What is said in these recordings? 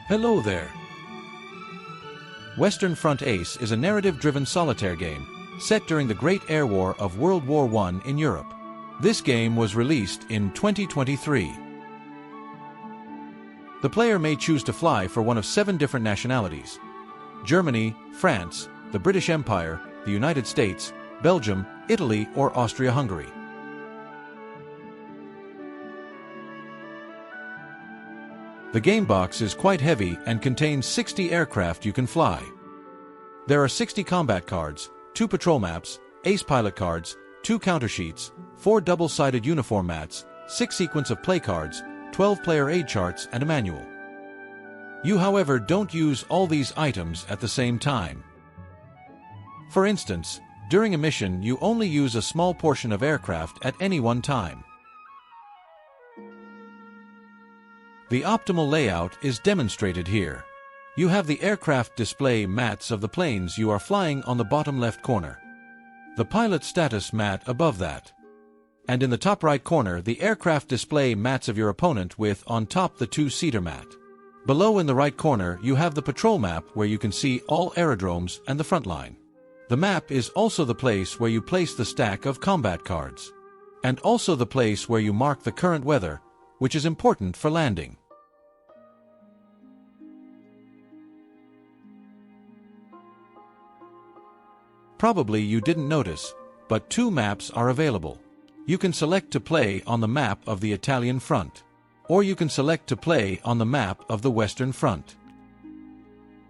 Hello there! Western Front Ace is a narrative-driven solitaire game, set during the Great Air War of World War I in Europe. This game was released in 2023. The player may choose to fly for one of 7 different nationalities: Germany, France, the British Empire, the United States, Belgium, Italy, or Austria-Hungary. The game box is quite heavy and contains 60 aircraft you can fly. There are 60 combat cards, 2 patrol maps, ace pilot cards, 2 counter sheets, 4 double-sided uniform mats, 6 sequence of play cards, 12 player aid charts, and a manual. You, however, don't use all these items at the same time. For instance, during a mission you only use a small portion of aircraft at any one time. The optimal layout is demonstrated here. You have the aircraft display mats of the planes you are flying on the bottom left corner, the pilot status mat above that, and in the top right corner the aircraft display mats of your opponent with on top the 2-seater mat. Below in the right corner you have the patrol map where you can see all aerodromes and the front line. The map is also the place where you place the stack of combat cards, and also the place where you mark the current weather, which is important for landing. Probably you didn't notice, but 2 maps are available. You can select to play on the map of the Italian front, or you can select to play on the map of the Western Front.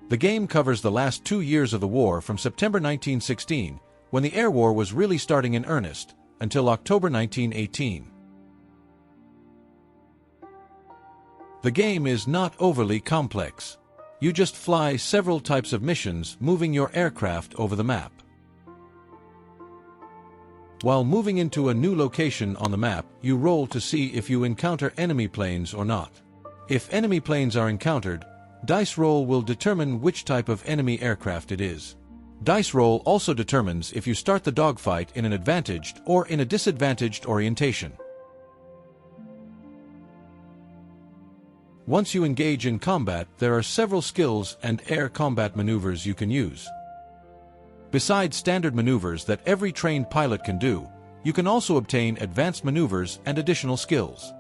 The game covers the last 2 years of the war from September 1916, when the air war was really starting in earnest, until October 1918. The game is not overly complex. You just fly several types of missions, moving your aircraft over the map. While moving into a new location on the map, you roll to see if you encounter enemy planes or not. If enemy planes are encountered, dice roll will determine which type of enemy aircraft it is. Dice roll also determines if you start the dogfight in an advantaged or in a disadvantaged orientation. Once you engage in combat, there are several skills and air combat maneuvers you can use. Besides standard maneuvers that every trained pilot can do, you can also obtain advanced maneuvers and additional skills.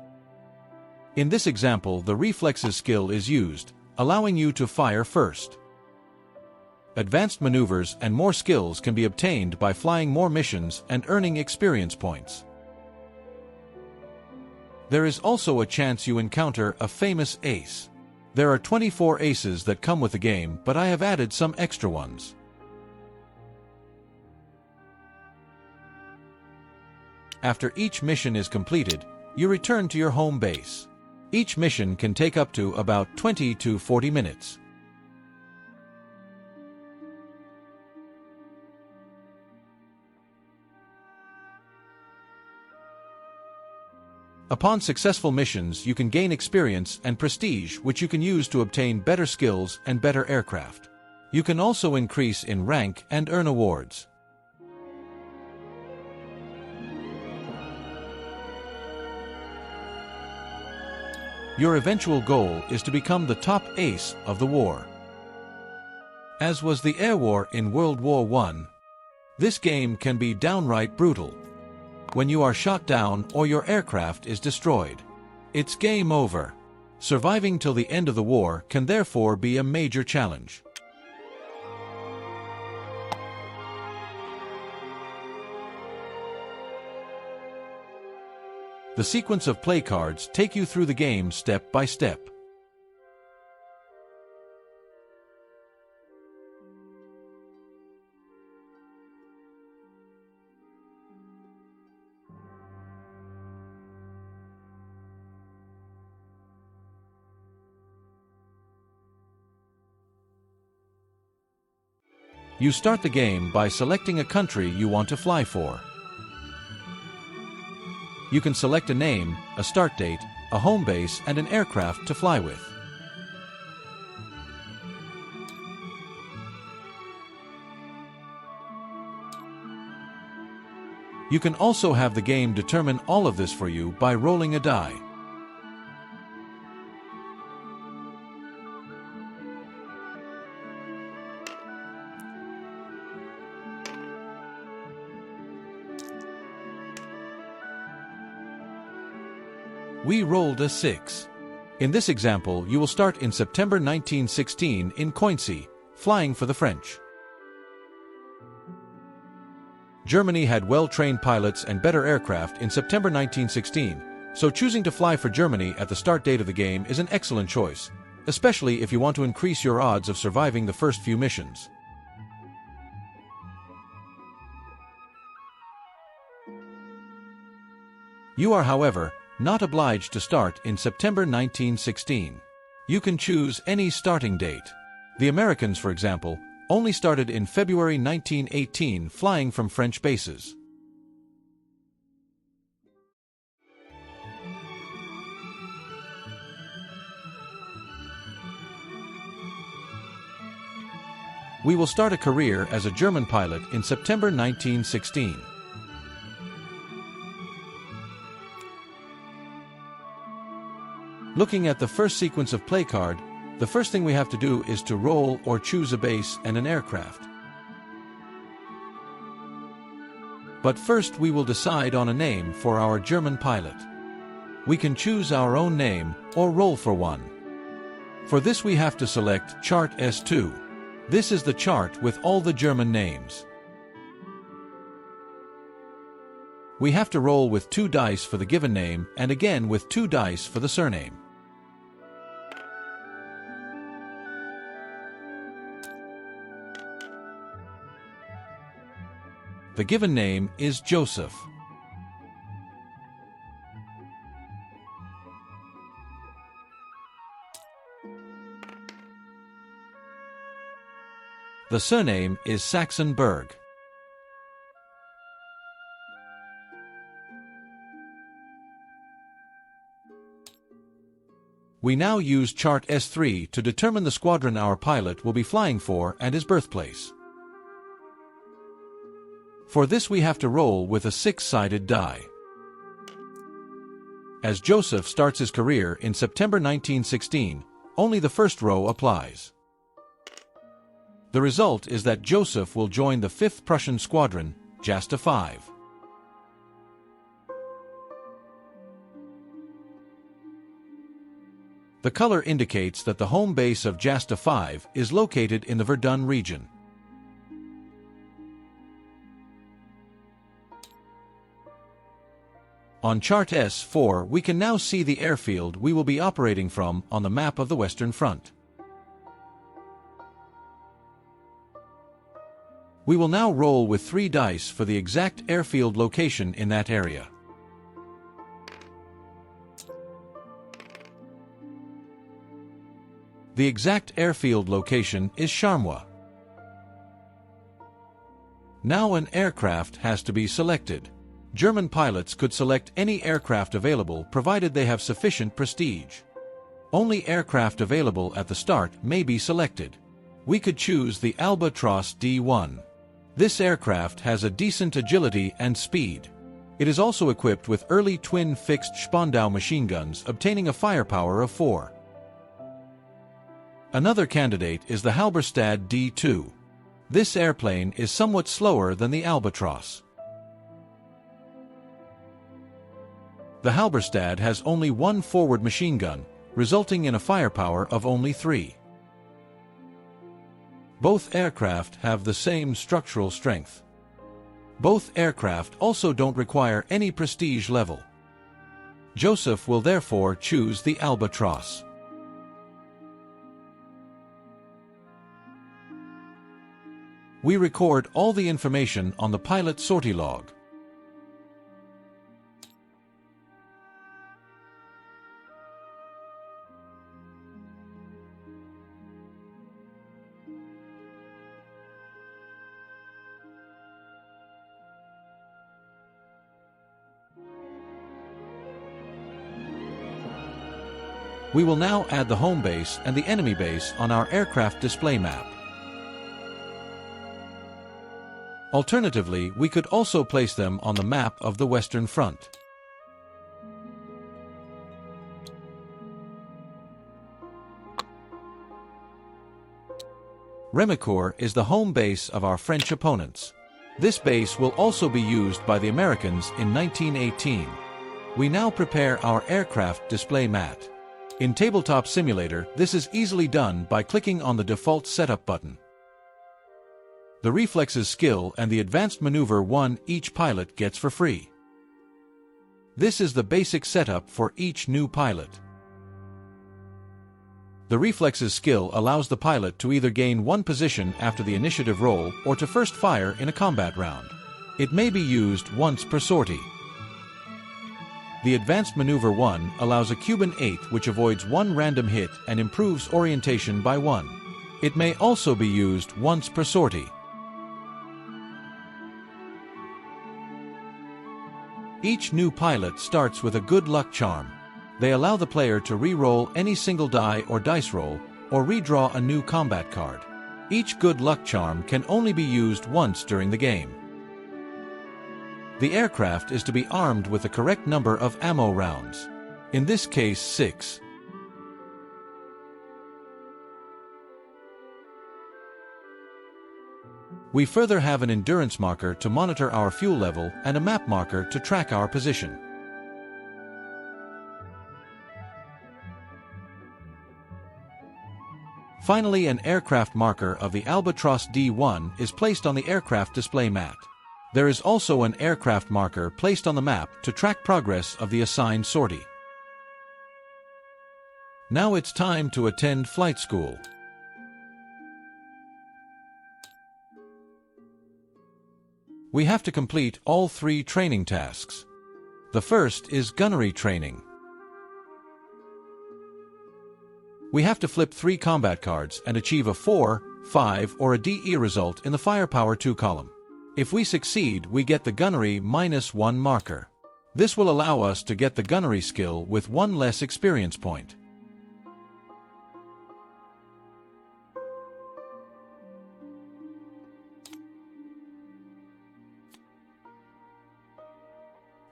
In this example, the reflexes skill is used, allowing you to fire first. Advanced maneuvers and more skills can be obtained by flying more missions and earning experience points. There is also a chance you encounter a famous ace. There are 24 aces that come with the game, but I have added some extra ones. After each mission is completed, you return to your home base. Each mission can take up to about 20 to 40 minutes. Upon successful missions, you can gain experience and prestige, which you can use to obtain better skills and better aircraft. You can also increase in rank and earn awards. Your eventual goal is to become the top ace of the war. As was the air war in World War I, this game can be downright brutal. When you are shot down or your aircraft is destroyed, it's game over. Surviving till the end of the war can therefore be a major challenge. The sequence of play cards take you through the game step by step. You start the game by selecting a country you want to fly for. You can select a name, a start date, a home base, and an aircraft to fly with. You can also have the game determine all of this for you by rolling a die. We rolled a 6. In this example, you will start in September 1916 in Coincy, flying for the French. Germany had well-trained pilots and better aircraft in September 1916, so choosing to fly for Germany at the start date of the game is an excellent choice, especially if you want to increase your odds of surviving the first few missions. You are, however, not obliged to start in September 1916. You can choose any starting date. The Americans, for example, only started in February 1918 flying from French bases. We will start a career as a German pilot in September 1916. Looking at the first sequence of play card, the first thing we have to do is to roll or choose a base and an aircraft. But first we will decide on a name for our German pilot. We can choose our own name or roll for one. For this we have to select Chart S2. This is the chart with all the German names. We have to roll with 2 dice for the given name and again with 2 dice for the surname. The given name is Joseph. The surname is Saxon-Berg. We now use Chart S3 to determine the squadron our pilot will be flying for and his birthplace. For this we have to roll with a 6-sided die. As Joseph starts his career in September 1916, only the first row applies. The result is that Joseph will join the 5th Prussian Squadron, Jasta 5. The color indicates that the home base of Jasta 5 is located in the Verdun region. On Chart S4 we can now see the airfield we will be operating from on the map of the Western Front. We will now roll with 3 dice for the exact airfield location in that area. The exact airfield location is Charleroi. Now an aircraft has to be selected. German pilots could select any aircraft available provided they have sufficient prestige. Only aircraft available at the start may be selected. We could choose the Albatros D1. This aircraft has a decent agility and speed. It is also equipped with early twin-fixed Spandau machine guns obtaining a firepower of 4. Another candidate is the Halberstad D2. This airplane is somewhat slower than the Albatros. The Halberstad has only 1 forward machine gun, resulting in a firepower of only 3. Both aircraft have the same structural strength. Both aircraft also don't require any prestige level. Joseph will therefore choose the Albatros. We record all the information on the pilot sortie log. We will now add the home base and the enemy base on our aircraft display map. Alternatively, we could also place them on the map of the Western Front. Remicourt is the home base of our French opponents. This base will also be used by the Americans in 1918. We now prepare our aircraft display mat. In Tabletop Simulator, this is easily done by clicking on the default Setup button. The Reflexes skill and the Advanced Maneuver 1 each pilot gets for free. This is the basic setup for each new pilot. The Reflexes skill allows the pilot to either gain one position after the initiative roll or to first fire in a combat round. It may be used once per sortie. The Advanced Maneuver 1 allows a Cuban 8 which avoids one random hit and improves orientation by 1. It may also be used once per sortie. Each new pilot starts with a good luck charm. They allow the player to re-roll any single die or dice roll, or redraw a new combat card. Each good luck charm can only be used once during the game. The aircraft is to be armed with the correct number of ammo rounds. In this case, 6. We further have an endurance marker to monitor our fuel level and a map marker to track our position. Finally, an aircraft marker of the Albatross D1 is placed on the aircraft display mat. There is also an aircraft marker placed on the map to track progress of the assigned sortie. Now it's time to attend flight school. We have to complete all 3 training tasks. The first is gunnery training. We have to flip 3 combat cards and achieve a 4, 5, or a DE result in the Firepower 2 column. If we succeed, we get the gunnery -1 marker. This will allow us to get the gunnery skill with 1 less experience point.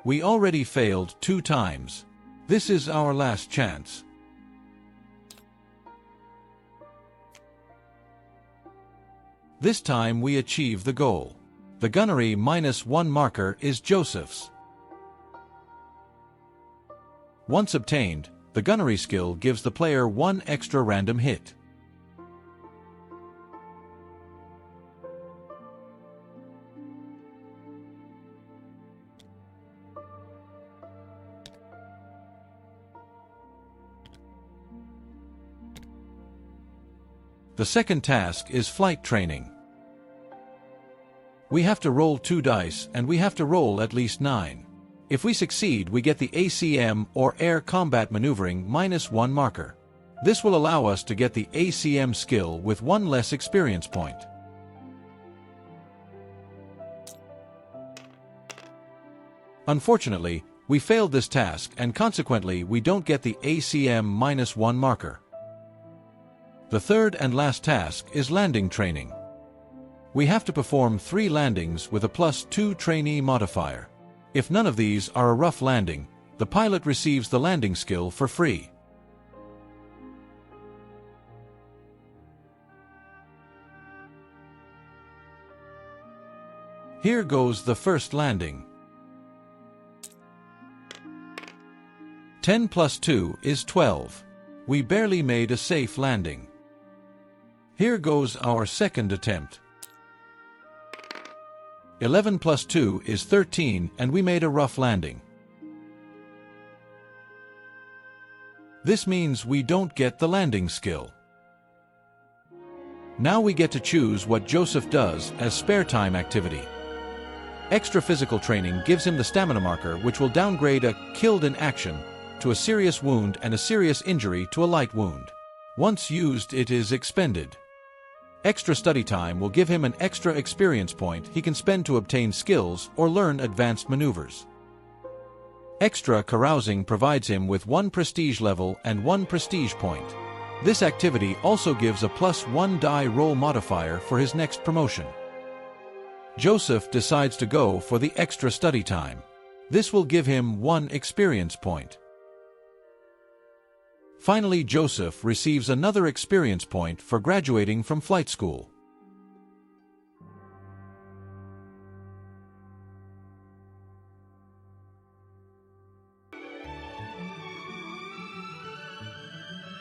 We already failed 2 times. This is our last chance. This time we achieve the goal. The gunnery -1 marker is Joseph's. Once obtained, the gunnery skill gives the player 1 extra random hit. The second task is flight training. We have to roll 2 dice and we have to roll at least 9. If we succeed, we get the ACM or Air Combat Maneuvering -1 marker. This will allow us to get the ACM skill with 1 less experience point. Unfortunately, we failed this task and consequently we don't get the ACM -1 marker. The third and last task is landing training. We have to perform 3 landings with a +2 trainee modifier. If none of these are a rough landing, the pilot receives the landing skill for free. Here goes the first landing. 10 + 2 is 12. We barely made a safe landing. Here goes our second attempt. 11 + 2 is 13 and we made a rough landing. This means we don't get the landing skill. Now we get to choose what Joseph does as spare time activity. Extra physical training gives him the stamina marker which will downgrade a killed in action to a serious wound and a serious injury to a light wound. Once used, it is expended. Extra study time will give him an extra experience point he can spend to obtain skills or learn advanced maneuvers. Extra carousing provides him with 1 prestige level and 1 prestige point. This activity also gives a +1 die roll modifier for his next promotion. Joseph decides to go for the extra study time. This will give him 1 experience point. Finally, Joseph receives another experience point for graduating from flight school.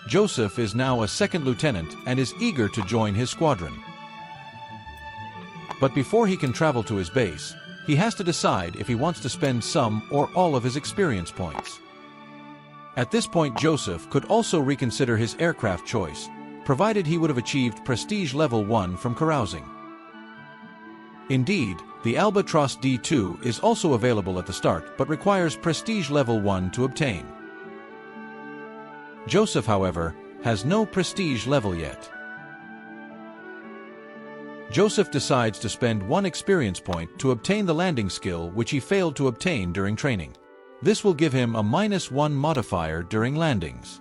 Joseph is now a second lieutenant and is eager to join his squadron. But before he can travel to his base, he has to decide if he wants to spend some or all of his experience points. At this point, Joseph could also reconsider his aircraft choice, provided he would have achieved Prestige Level 1 from carousing. Indeed, the Albatros D2 is also available at the start but requires Prestige Level 1 to obtain. Joseph, however, has no prestige level yet. Joseph decides to spend 1 experience point to obtain the landing skill which he failed to obtain during training. This will give him a -1 modifier during landings.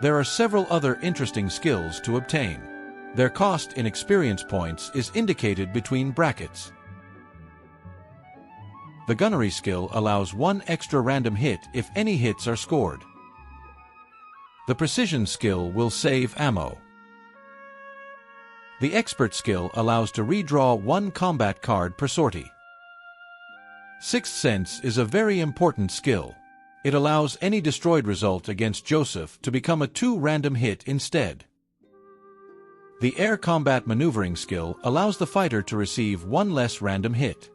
There are several other interesting skills to obtain. Their cost in experience points is indicated between brackets. The gunnery skill allows 1 extra random hit if any hits are scored. The precision skill will save ammo. The expert skill allows to redraw 1 combat card per sortie. Sixth Sense is a very important skill. It allows any destroyed result against Joseph to become a 2 random hit instead. The air combat maneuvering skill allows the fighter to receive 1 less random hit.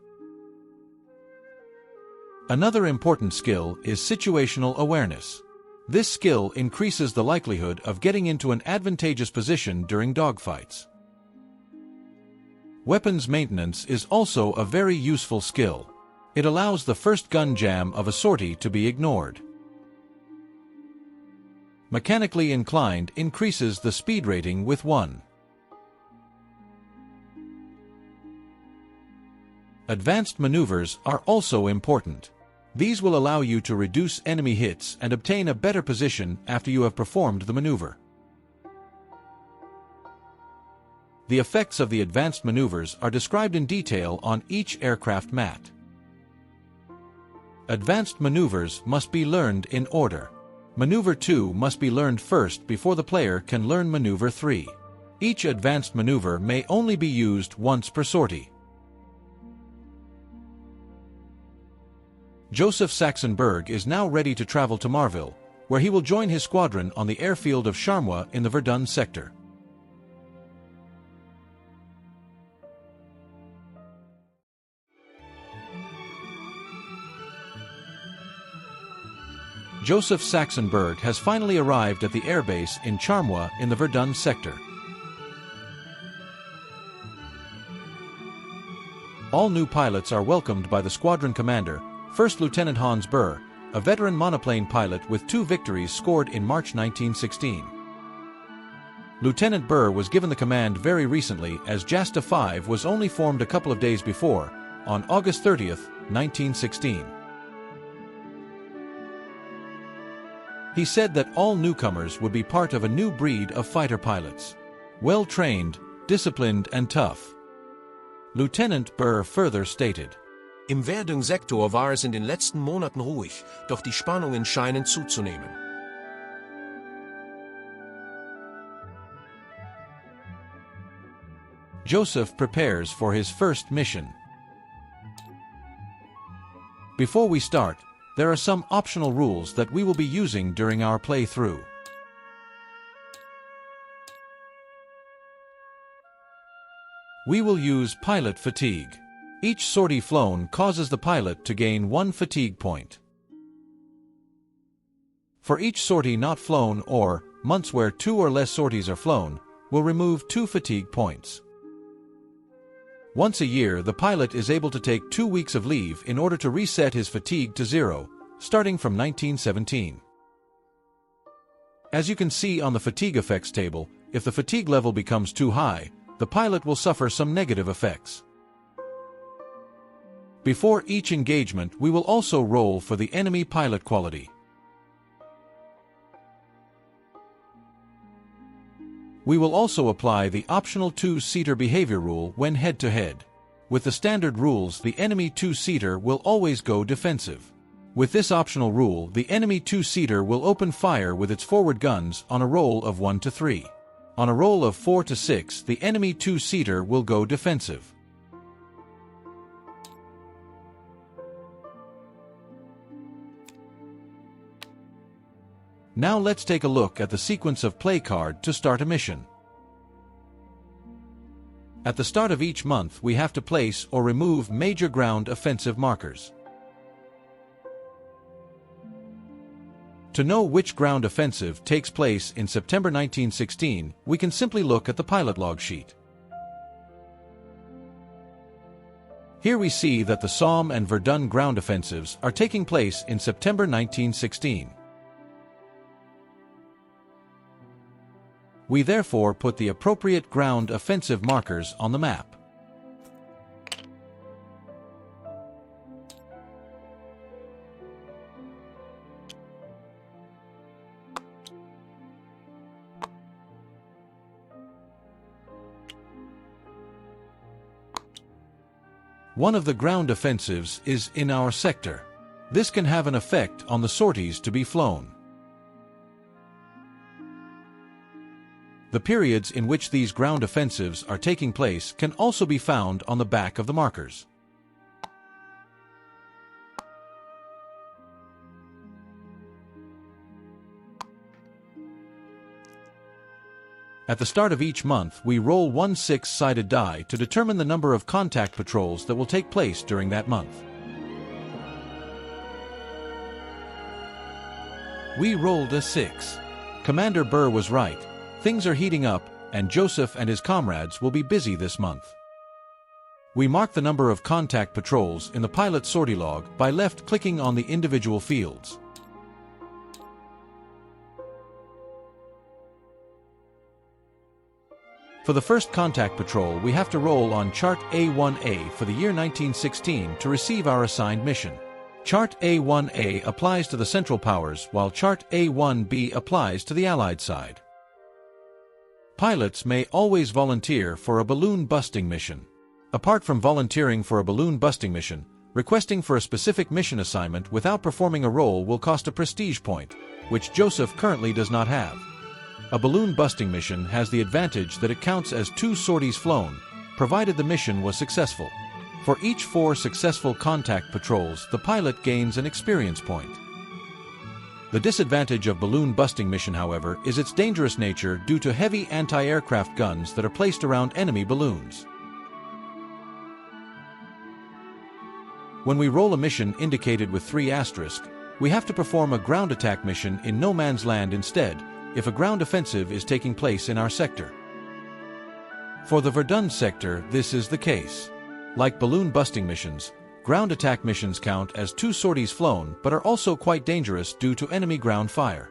Another important skill is situational awareness. This skill increases the likelihood of getting into an advantageous position during dogfights. Weapons maintenance is also a very useful skill. It allows the first gun jam of a sortie to be ignored. Mechanically inclined increases the speed rating with 1. Advanced maneuvers are also important. These will allow you to reduce enemy hits and obtain a better position after you have performed the maneuver. The effects of the advanced maneuvers are described in detail on each aircraft mat. Advanced maneuvers must be learned in order. Maneuver 2 must be learned first before the player can learn Maneuver 3. Each advanced maneuver may only be used once per sortie. Joseph Saxenberg is now ready to travel to Marville, where he will join his squadron on the airfield of Charmois in the Verdun sector. Joseph Saxenberg has finally arrived at the airbase in Charmois in the Verdun sector. All new pilots are welcomed by the squadron commander, First Lieutenant Hans Burr, a veteran monoplane pilot with 2 victories scored in March 1916. Lieutenant Burr was given the command very recently, as JASTA 5 was only formed a couple of days before, on August 30, 1916. He said that all newcomers would be part of a new breed of fighter pilots. Well-trained, disciplined and tough. Lieutenant Burr further stated, Im Verdun-Sektor war es in den letzten Monaten ruhig, doch die Spannungen scheinen zuzunehmen. Joseph prepares for his first mission. Before we start, there are some optional rules that we will be using during our playthrough. We will use pilot fatigue. Each sortie flown causes the pilot to gain 1 fatigue point. For each sortie not flown or months where 2 or less sorties are flown, will remove 2 fatigue points. Once a year, the pilot is able to take 2 weeks of leave in order to reset his fatigue to 0, starting from 1917. As you can see on the fatigue effects table, if the fatigue level becomes too high, the pilot will suffer some negative effects. Before each engagement, we will also roll for the enemy pilot quality. We will also apply the optional 2-seater behavior rule when head-to-head. With the standard rules, the enemy 2-seater will always go defensive. With this optional rule, the enemy 2-seater will open fire with its forward guns on a roll of 1 to 3. On a roll of 4 to 6, the enemy 2-seater will go defensive. Now let's take a look at the sequence of play card to start a mission. At the start of each month we have to place or remove major ground offensive markers. To know which ground offensive takes place in September 1916, we can simply look at the pilot log sheet. Here we see that the Somme and Verdun ground offensives are taking place in September 1916. We therefore put the appropriate ground offensive markers on the map. One of the ground offensives is in our sector. This can have an effect on the sorties to be flown. The periods in which these ground offensives are taking place can also be found on the back of the markers. At the start of each month, we roll one 6-sided die to determine the number of contact patrols that will take place during that month. We rolled a 6. Commander Burr was right. Things are heating up, and Joseph and his comrades will be busy this month. We mark the number of contact patrols in the pilot sortie log by left-clicking on the individual fields. For the first contact patrol, we have to roll on Chart A1A for the year 1916 to receive our assigned mission. Chart A1A applies to the Central Powers, while Chart A1B applies to the Allied side. Pilots may always volunteer for a balloon busting mission. Apart from volunteering for a balloon busting mission, requesting for a specific mission assignment without performing a role will cost a prestige point, which Joseph currently does not have. A balloon busting mission has the advantage that it counts as 2 sorties flown, provided the mission was successful. For each 4 successful contact patrols, the pilot gains an experience point. The disadvantage of balloon busting mission, however, is its dangerous nature due to heavy anti-aircraft guns that are placed around enemy balloons. When we roll a mission indicated with 3 asterisks, we have to perform a ground attack mission in no man's land instead, if a ground offensive is taking place in our sector. For the Verdun sector, this is the case. Like balloon busting missions, ground attack missions count as 2 sorties flown but are also quite dangerous due to enemy ground fire.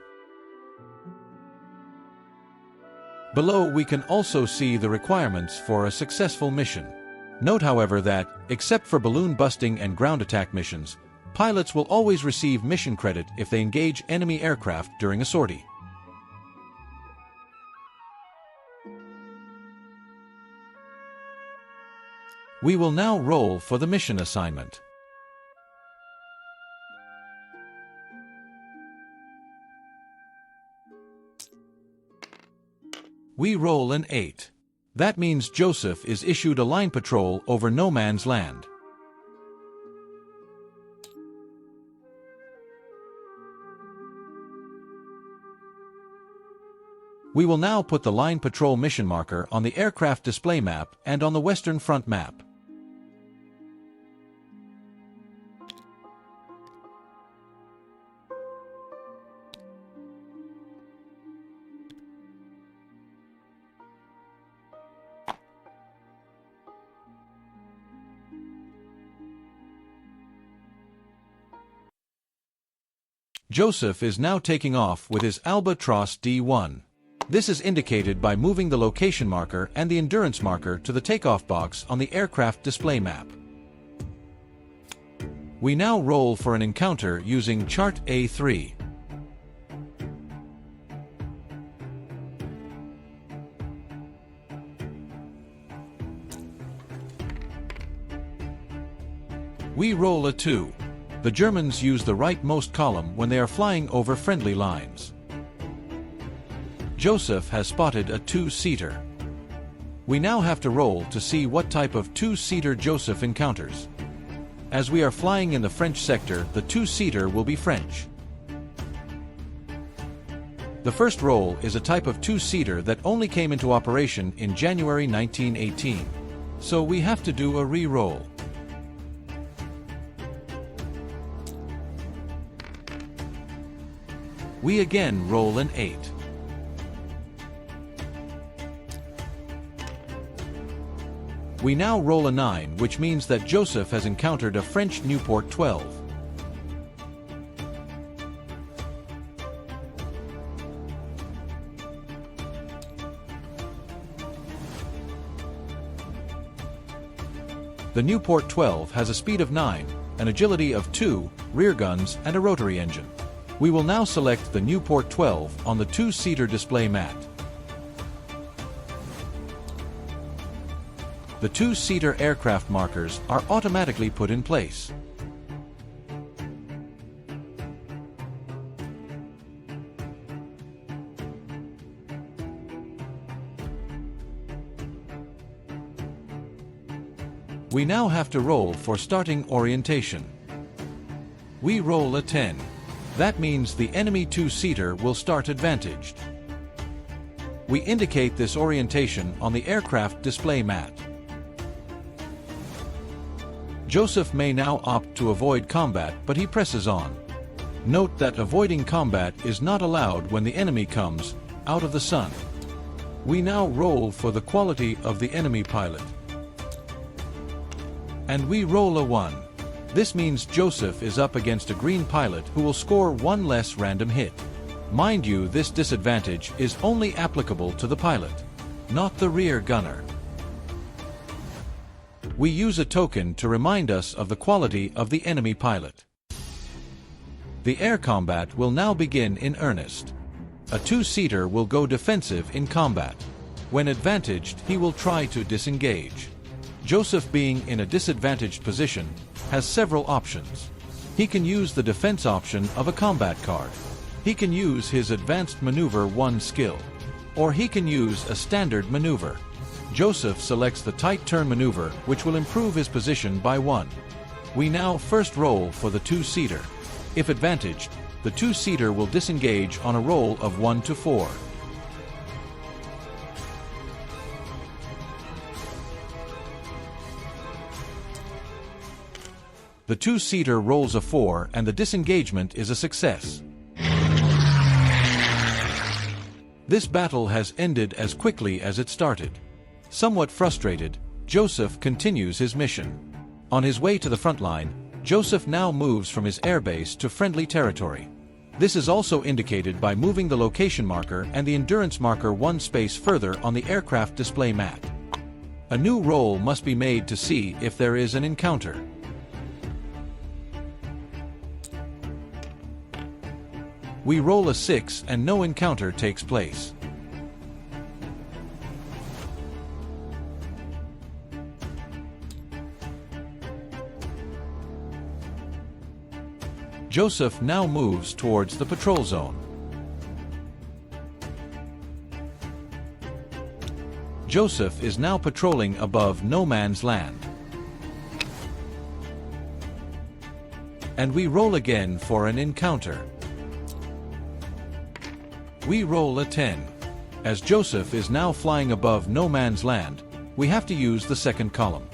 Below we can also see the requirements for a successful mission. Note, however, that, except for balloon busting and ground attack missions, pilots will always receive mission credit if they engage enemy aircraft during a sortie. We will now roll for the mission assignment. We roll an 8. That means Joseph is issued a line patrol over no man's land. We will now put the line patrol mission marker on the aircraft display map and on the Western Front map. Joseph is now taking off with his Albatross D1. This is indicated by moving the location marker and the endurance marker to the takeoff box on the aircraft display map. We now roll for an encounter using Chart A3. We roll a 2. The Germans use the rightmost column when they are flying over friendly lines. Joseph has spotted a 2-seater. We now have to roll to see what type of 2-seater Joseph encounters. As we are flying in the French sector, the 2-seater will be French. The first roll is a type of two-seater that only came into operation in January 1918. So we have to do a re-roll. We again roll an 8. We now roll a 9, which means that Joseph has encountered a French Nieuport 12. The Nieuport 12 has a speed of 9, an agility of 2, rear guns, and a rotary engine. We will now select the Nieuport 12 on the two-seater display mat. The two-seater aircraft markers are automatically put in place. We now have to roll for starting orientation. We roll a 10. That means the enemy two-seater will start advantaged. We indicate this orientation on the aircraft display mat. Joseph may now opt to avoid combat, but he presses on. Note that avoiding combat is not allowed when the enemy comes out of the sun. We now roll for the quality of the enemy pilot. And we roll a 1. This means Joseph is up against a green pilot who will score one less random hit. Mind you, this disadvantage is only applicable to the pilot, not the rear gunner. We use a token to remind us of the quality of the enemy pilot. The air combat will now begin in earnest. A two-seater will go defensive in combat. When advantaged, he will try to disengage. Joseph, being in a disadvantaged position, has several options. He can use the defense option of a combat card. He can use his advanced maneuver 1 skill. Or he can use a standard maneuver. Joseph selects the tight turn maneuver, which will improve his position by 1. We now first roll for the two-seater. If advantaged, the two-seater will disengage on a roll of 1 to 4. The two-seater rolls a 4 and the disengagement is a success. This battle has ended as quickly as it started. Somewhat frustrated, Joseph continues his mission. On his way to the front line, Joseph now moves from his airbase to friendly territory. This is also indicated by moving the location marker and the endurance marker 1 space further on the aircraft display mat. A new roll must be made to see if there is an encounter. We roll a 6 and no encounter takes place. Joseph now moves towards the patrol zone. Joseph is now patrolling above no man's land. And we roll again for an encounter. We roll a 10. As Joseph is now flying above no man's land, we have to use the second column.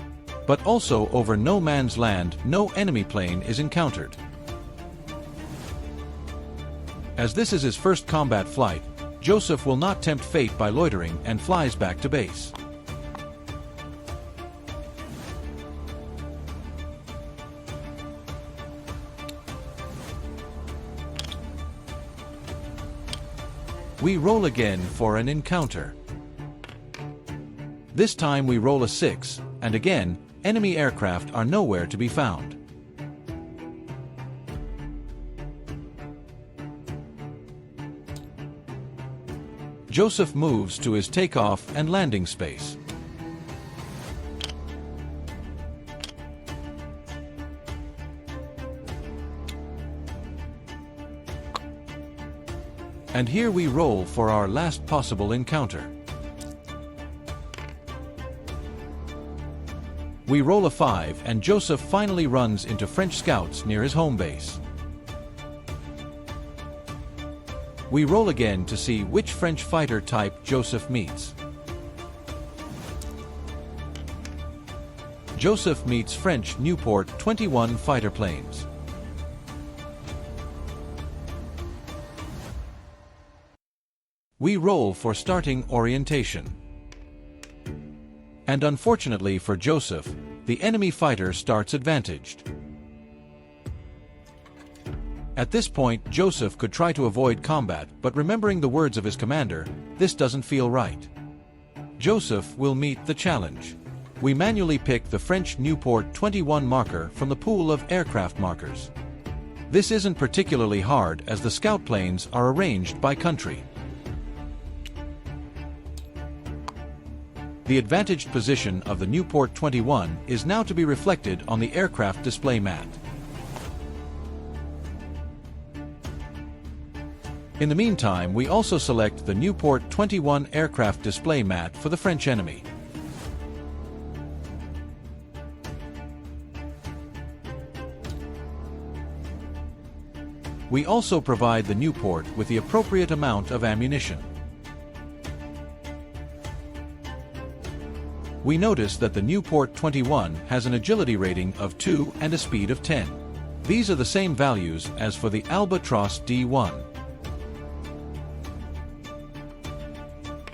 But also over no man's land, no enemy plane is encountered. As this is his first combat flight, Joseph will not tempt fate by loitering and flies back to base. We roll again for an encounter. This time we roll a 6, and again, enemy aircraft are nowhere to be found. Joseph moves to his takeoff and landing space. And here we roll for our last possible encounter. We roll a 5 and Joseph finally runs into French scouts near his home base. We roll again to see which French fighter type Joseph meets. Joseph meets French Nieuport 21 fighter planes. We roll for starting orientation. And unfortunately for Joseph, the enemy fighter starts advantaged. At this point, Joseph could try to avoid combat, but remembering the words of his commander, this doesn't feel right. Joseph will meet the challenge. We manually pick the French Nieuport 21 marker from the pool of aircraft markers. This isn't particularly hard as the scout planes are arranged by country. The advantaged position of the Nieuport 21 is now to be reflected on the aircraft display mat. In the meantime, we also select the Nieuport 21 aircraft display mat for the French enemy. We also provide the Nieuport with the appropriate amount of ammunition. We notice that the Nieuport 21 has an agility rating of 2 and a speed of 10. These are the same values as for the Albatros D1.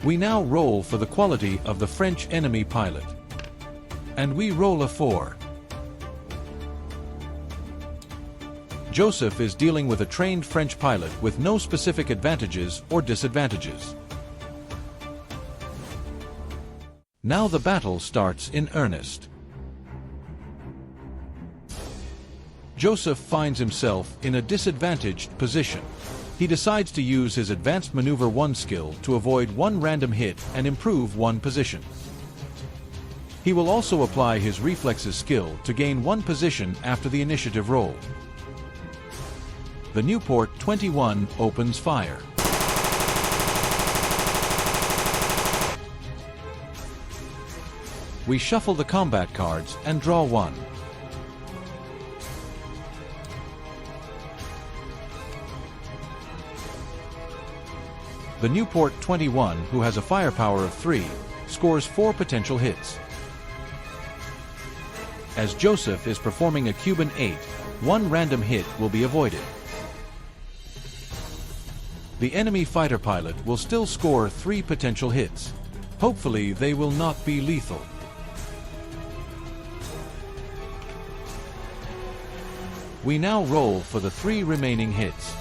We now roll for the quality of the French enemy pilot. And we roll a 4. Joseph is dealing with a trained French pilot with no specific advantages or disadvantages. Now the battle starts in earnest. Joseph finds himself in a disadvantaged position. He decides to use his Advanced Maneuver 1 skill to avoid one random hit and improve one position. He will also apply his Reflexes skill to gain one position after the initiative roll. The Nieuport 21 opens fire. We shuffle the combat cards and draw one. The Nieuport 21, who has a firepower of 3, scores 4 potential hits. As Joseph is performing a Cuban 8, one random hit will be avoided. The enemy fighter pilot will still score 3 potential hits. Hopefully they will not be lethal. We now roll for the 3 remaining hits.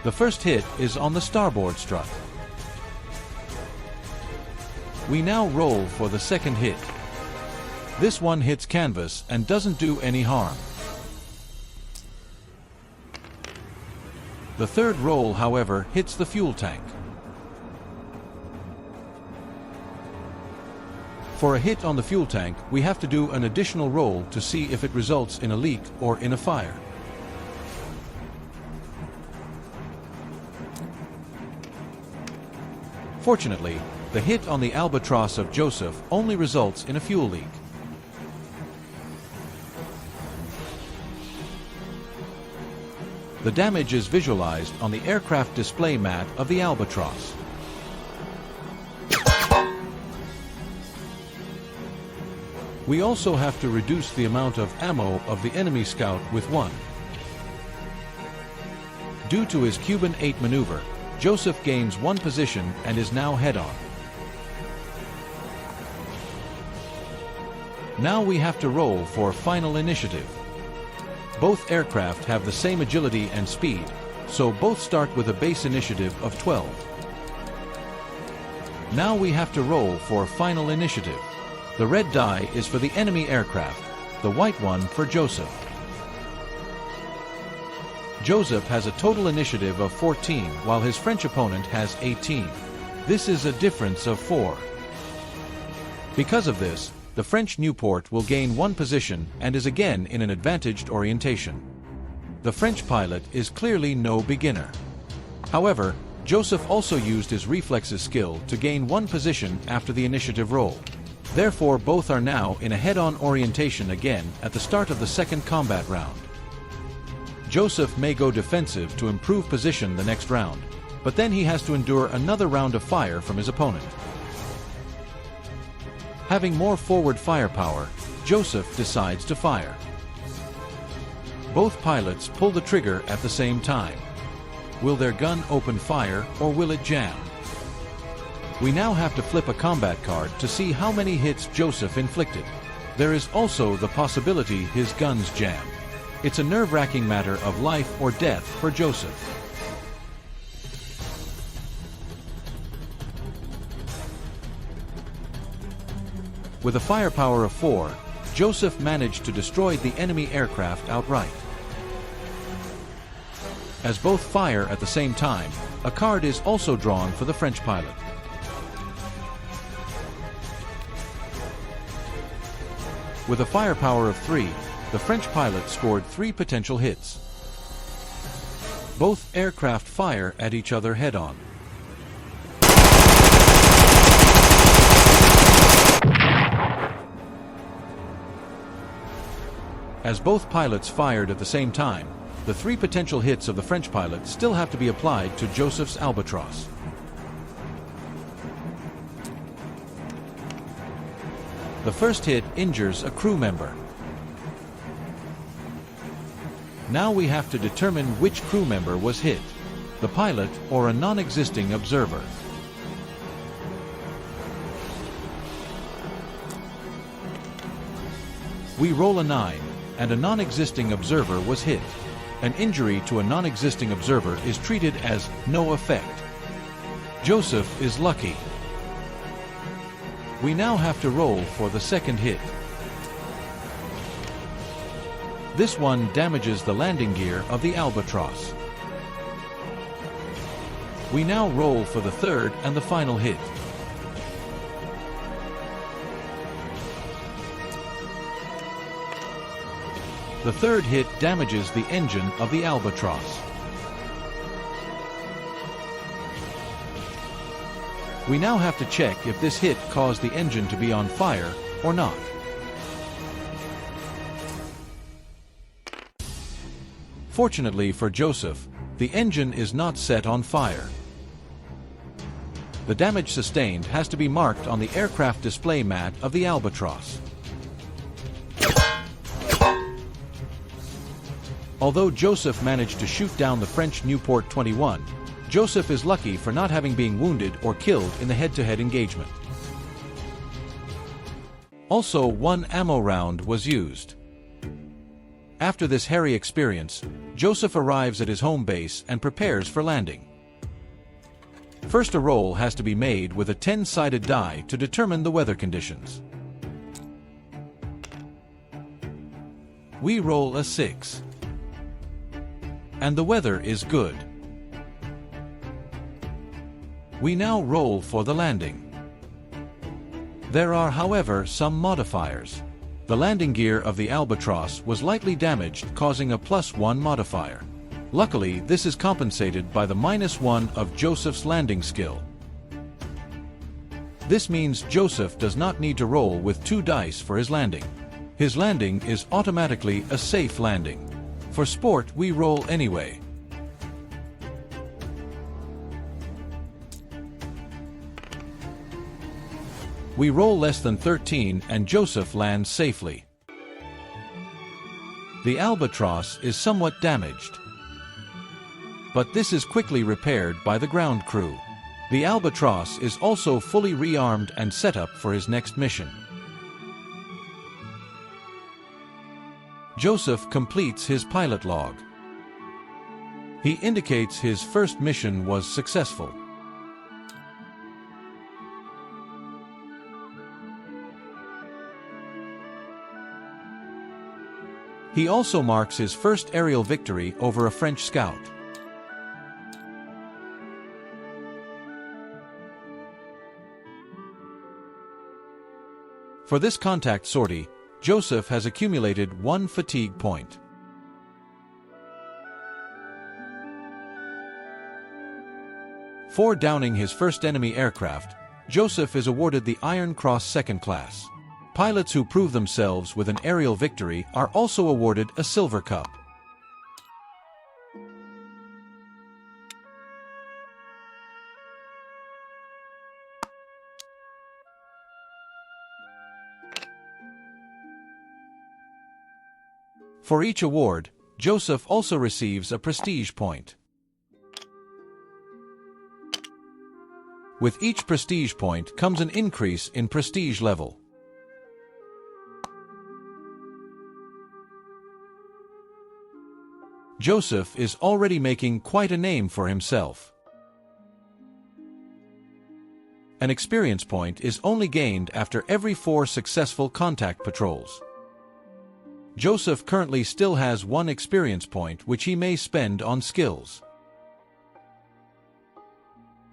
The first hit is on the starboard strut. We now roll for the second hit. This one hits canvas and doesn't do any harm. The third roll, however, hits the fuel tank. For a hit on the fuel tank, we have to do an additional roll to see if it results in a leak or in a fire. Fortunately, the hit on the Albatros of Joseph only results in a fuel leak. The damage is visualized on the aircraft display mat of the Albatros. We also have to reduce the amount of ammo of the enemy scout with 1. Due to his Cuban 8 maneuver, Joseph gains 1 position and is now head-on. Now we have to roll for final initiative. Both aircraft have the same agility and speed, so both start with a base initiative of 12. Now we have to roll for final initiative. The red die is for the enemy aircraft, the white one for Joseph. Joseph has a total initiative of 14, while his French opponent has 18. This is a difference of 4. Because of this, the French Nieuport will gain 1 position and is again in an advantaged orientation. The French pilot is clearly no beginner. However, Joseph also used his Reflexes skill to gain 1 position after the initiative roll. Therefore, both are now in a head-on orientation again at the start of the second combat round. Joseph may go defensive to improve position the next round, but then he has to endure another round of fire from his opponent. Having more forward firepower, Joseph decides to fire. Both pilots pull the trigger at the same time. Will their gun open fire or will it jam? We now have to flip a combat card to see how many hits Joseph inflicted. There is also the possibility his guns jam. It's a nerve-wracking matter of life or death for Joseph. With a firepower of 4, Joseph managed to destroy the enemy aircraft outright. As both fire at the same time, a card is also drawn for the French pilot. With a firepower of 3, the French pilot scored 3 potential hits. Both aircraft fire at each other head-on. As both pilots fired at the same time, the 3 potential hits of the French pilot still have to be applied to Joseph's Albatros. The first hit injures a crew member. Now we have to determine which crew member was hit, the pilot or a non-existing observer. We roll a 9, and a non-existing observer was hit. An injury to a non-existing observer is treated as no effect. Joseph is lucky. We now have to roll for the second hit. This one damages the landing gear of the Albatros. We now roll for the third and the final hit. The third hit damages the engine of the Albatros. We now have to check if this hit caused the engine to be on fire or not. Fortunately for Joseph, the engine is not set on fire. The damage sustained has to be marked on the aircraft display mat of the Albatros. Although Joseph managed to shoot down the French Nieuport 21, Joseph is lucky for not having been wounded or killed in the head-to-head engagement. Also, 1 ammo round was used. After this hairy experience, Joseph arrives at his home base and prepares for landing. First, a roll has to be made with a 10-sided die to determine the weather conditions. We roll a 6. And the weather is good. We now roll for the landing. There are, however, some modifiers. The landing gear of the Albatros was lightly damaged, causing a +1 modifier. Luckily, this is compensated by the -1 of Joseph's landing skill. This means Joseph does not need to roll with 2 dice for his landing. His landing is automatically a safe landing. For sport, we roll anyway. We roll less than 13 and Joseph lands safely. The Albatros is somewhat damaged, but this is quickly repaired by the ground crew. The Albatros is also fully rearmed and set up for his next mission. Joseph completes his pilot log. He indicates his first mission was successful. He also marks his first aerial victory over a French scout. For this contact sortie, Joseph has accumulated 1 fatigue point. For downing his first enemy aircraft, Joseph is awarded the Iron Cross Second Class. Pilots who prove themselves with an aerial victory are also awarded a Silver Cup. For each award, Joseph also receives a prestige point. With each prestige point comes an increase in prestige level. Joseph is already making quite a name for himself. An experience point is only gained after every 4 successful contact patrols. Joseph currently still has 1 experience point which he may spend on skills.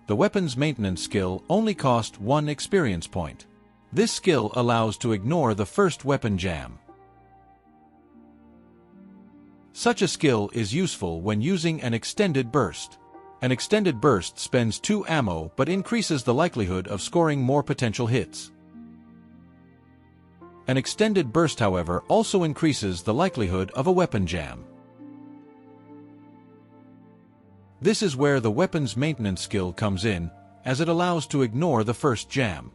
The weapons maintenance skill only costs 1 experience point. This skill allows to ignore the first weapon jam. Such a skill is useful when using an extended burst. An extended burst spends 2 ammo but increases the likelihood of scoring more potential hits. An extended burst, however, also increases the likelihood of a weapon jam. This is where the weapons maintenance skill comes in, as it allows to ignore the first jam.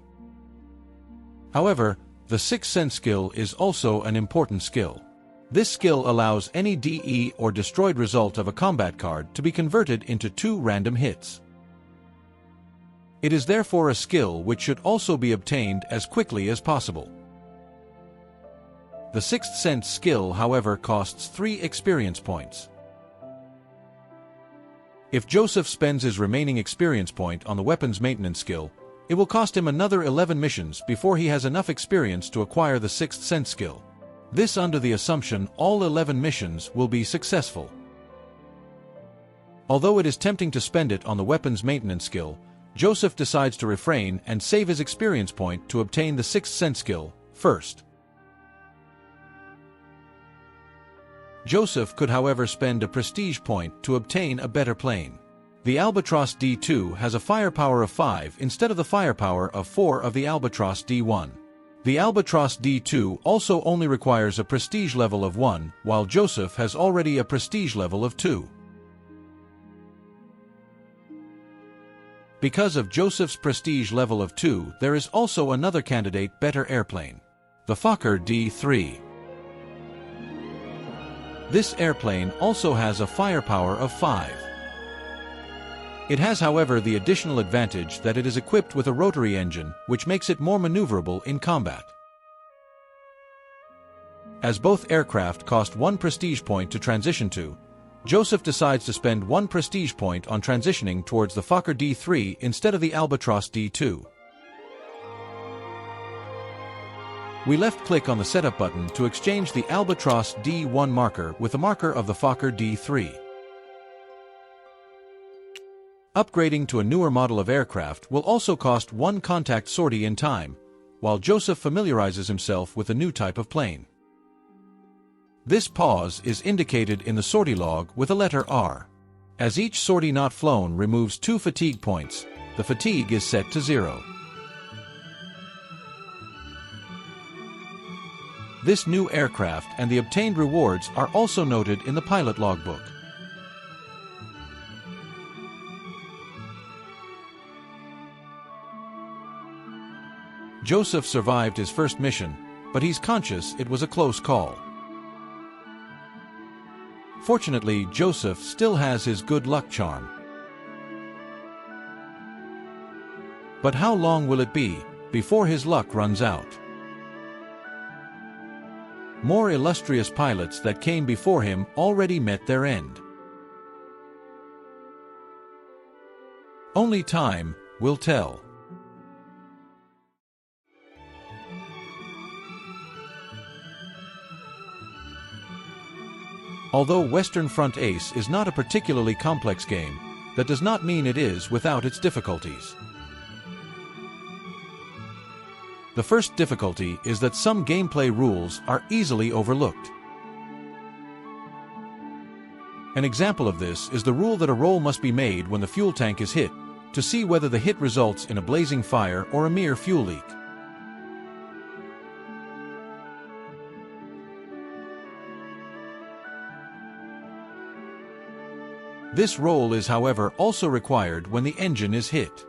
However, the Sixth Sense skill is also an important skill. This skill allows any DE or destroyed result of a combat card to be converted into 2 random hits. It is therefore a skill which should also be obtained as quickly as possible. The Sixth Sense skill, however, costs 3 experience points. If Joseph spends his remaining experience point on the weapons maintenance skill, it will cost him another 11 missions before he has enough experience to acquire the Sixth Sense skill. This under the assumption all 11 missions will be successful. Although it is tempting to spend it on the weapons maintenance skill, Joseph decides to refrain and save his experience point to obtain the Sixth Sense skill first. Joseph could, however, spend a prestige point to obtain a better plane. The Albatros D2 has a firepower of 5 instead of the firepower of 4 of the Albatros D1. The Albatros D2 also only requires a prestige level of 1, while Joseph has already a prestige level of 2. Because of Joseph's prestige level of 2, there is also another candidate better airplane, the Fokker D3. This airplane also has a firepower of 5. It has, however, the additional advantage that it is equipped with a rotary engine, which makes it more maneuverable in combat. As both aircraft cost 1 prestige point to transition to, Joseph decides to spend 1 prestige point on transitioning towards the Fokker D3 instead of the Albatros D2. We left-click on the Setup button to exchange the Albatros D1 marker with the marker of the Fokker D3. Upgrading to a newer model of aircraft will also cost 1 contact sortie in time, while Joseph familiarizes himself with a new type of plane. This pause is indicated in the sortie log with a letter R. As each sortie not flown removes 2 fatigue points, the fatigue is set to 0. This new aircraft and the obtained rewards are also noted in the pilot logbook. Joseph survived his first mission, but he's conscious it was a close call. Fortunately, Joseph still has his good luck charm. But how long will it be before his luck runs out? More illustrious pilots that came before him already met their end. Only time will tell. Although Western Front Ace is not a particularly complex game, that does not mean it is without its difficulties. The first difficulty is that some gameplay rules are easily overlooked. An example of this is the rule that a roll must be made when the fuel tank is hit, to see whether the hit results in a blazing fire or a mere fuel leak. This roll is, however, also required when the engine is hit.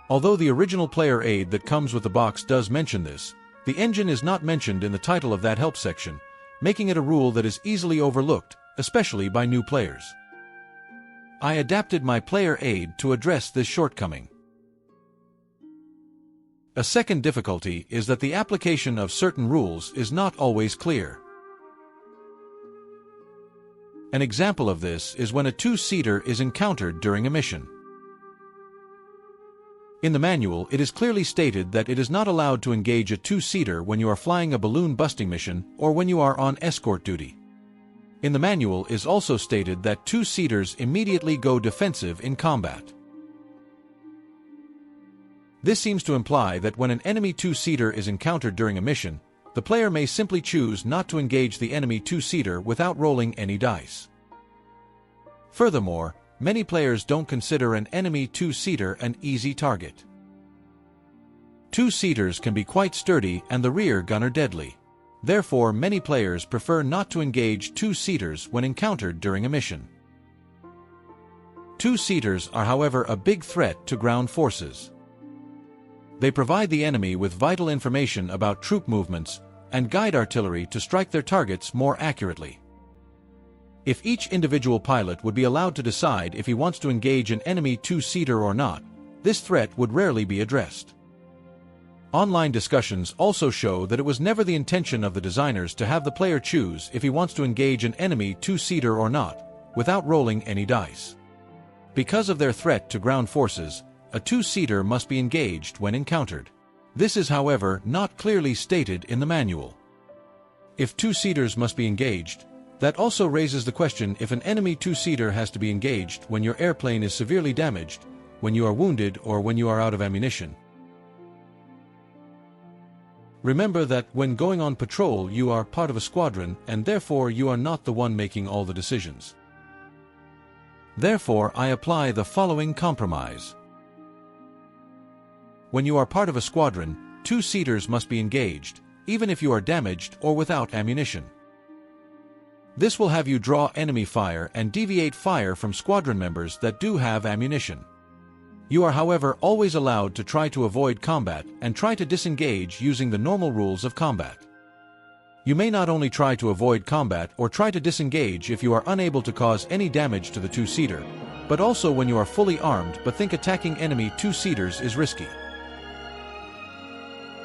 Although the original player aid that comes with the box does mention this, the engine is not mentioned in the title of that help section, making it a rule that is easily overlooked, especially by new players. I adapted my player aid to address this shortcoming. A second difficulty is that the application of certain rules is not always clear. An example of this is when a two-seater is encountered during a mission. In the manual, it is clearly stated that it is not allowed to engage a two-seater when you are flying a balloon-busting mission or when you are on escort duty. In the manual is also stated that two-seaters immediately go defensive in combat. This seems to imply that when an enemy two-seater is encountered during a mission, the player may simply choose not to engage the enemy two-seater without rolling any dice. Furthermore, many players don't consider an enemy two-seater an easy target. Two-seaters can be quite sturdy and the rear gunner deadly. Therefore, many players prefer not to engage two-seaters when encountered during a mission. Two-seaters are, however, a big threat to ground forces. They provide the enemy with vital information about troop movements and guide artillery to strike their targets more accurately. If each individual pilot would be allowed to decide if he wants to engage an enemy two-seater or not, this threat would rarely be addressed. Online discussions also show that it was never the intention of the designers to have the player choose if he wants to engage an enemy two-seater or not, without rolling any dice. Because of their threat to ground forces, a two-seater must be engaged when encountered. This is, however, not clearly stated in the manual. If two-seaters must be engaged, that also raises the question if an enemy two-seater has to be engaged when your airplane is severely damaged, when you are wounded, or when you are out of ammunition. Remember that when going on patrol you are part of a squadron and therefore you are not the one making all the decisions. Therefore, I apply the following compromise. When you are part of a squadron, two-seaters must be engaged, even if you are damaged or without ammunition. This will have you draw enemy fire and deviate fire from squadron members that do have ammunition. You are, however, always allowed to try to avoid combat and try to disengage using the normal rules of combat. You may not only try to avoid combat or try to disengage if you are unable to cause any damage to the two-seater, but also when you are fully armed but think attacking enemy two-seaters is risky.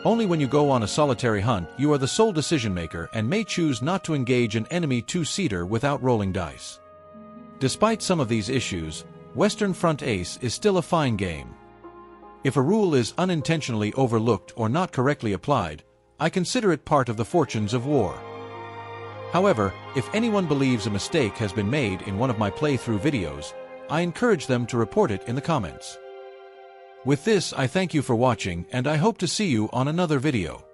Only when you go on a solitary hunt you are the sole decision-maker and may choose not to engage an enemy two-seater without rolling dice. Despite some of these issues, Western Front Ace is still a fine game. If a rule is unintentionally overlooked or not correctly applied, I consider it part of the fortunes of war. However, if anyone believes a mistake has been made in one of my playthrough videos, I encourage them to report it in the comments. With this, I thank you for watching and I hope to see you on another video.